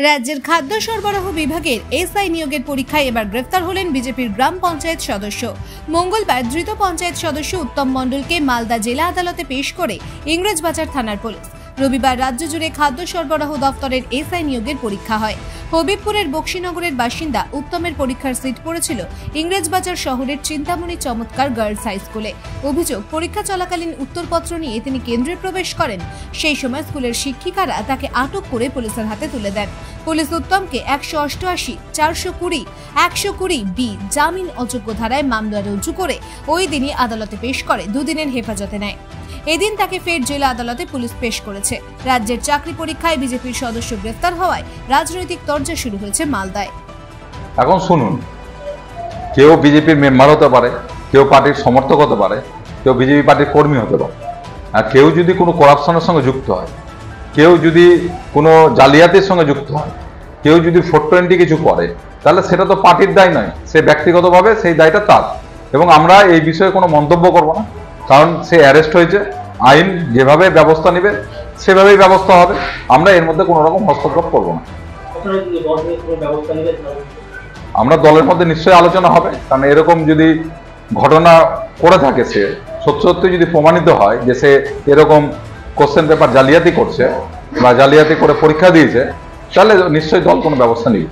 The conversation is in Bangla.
রাজ্যের খাদ্য সরবরাহ বিভাগের এসআই নিয়োগের পরীক্ষায় এবার গ্রেফতার হলেন বিজেপির গ্রাম পঞ্চায়েত সদস্য। মঙ্গলবার ধৃত পঞ্চায়েত সদস্য উত্তম মণ্ডলকে মালদা জেলা আদালতে পেশ করে ইংরেজবাজার থানার পুলিশ। রবিবার রাজ্য জুড়ে খাদ্য সরবরাহ দফতরের এসআই নিয়োগের পরীক্ষা হয়। হবিবপুরের বক্সিনগরের বাসিন্দা উত্তমের পরীক্ষার সিট পড়েছিল ইংরেজবাজার শহরের চিন্তামণি চমৎকার গার্লস হাই স্কুলে। অভিযোগ, পরীক্ষা চলাকালীন উত্তরপত্র নিয়ে তিনি কেন্দ্রে প্রবেশ করেন। সেই সময় স্কুলের শিক্ষিকারা তাকে আটক করে পুলিশের হাতে তুলে দেন। পুলিশ উত্তমকে 188, 420, 120B জামিন অযোগ্য ধারায় মামলা রুজু করে ওই দিনই আদালতে পেশ করে 2 দিনের হেফাজতে নেয়। এদিন তাকে ফের জেলা আদালতে পুলিশ পেশ করেছে। রাজ্যের চাকরি পরীক্ষায় বিজেপির সদস্য গ্রেফতার হওয়ায় রাজনৈতিক তরজা শুরু হয়েছে মালদায়। এখন শুনুন, কেউ বিজেপির মেম্বার হতে পারে, কেউ পার্টির সমর্থক হতে পারে, কেউ বিজেপি পার্টির কর্মী হতে পারে। আর কেউ যদি কোনো করাপশনের সঙ্গে যুক্ত হয়, কেউ যদি কোনো জালিয়াতির সঙ্গে যুক্ত হয়, কেউ যদি 420 কিছু করে, তাহলে সেটা তো পার্টির দায় নয়, সে ব্যক্তিগতভাবে সেই দায়টা তার। এবং আমরা এই বিষয়ে কোনো মন্তব্য করব না, কারণ সে অ্যারেস্ট হয়েছে। আইন যেভাবে ব্যবস্থা নেবে সেভাবেই ব্যবস্থা হবে। আমরা এর মধ্যে কোনো রকম হস্তক্ষেপ করব না। আমরা দলের মধ্যে নিশ্চয়ই আলোচনা হবে, কারণ এরকম যদি ঘটনা করে থাকে, সে সত্যি যদি প্রমাণিত হয় যে সে এরকম কোশ্চেন পেপার জালিয়াতি করছে বা জালিয়াতি করে পরীক্ষা দিয়েছে, তাহলে নিশ্চয়ই দল কোনো ব্যবস্থা নেবে।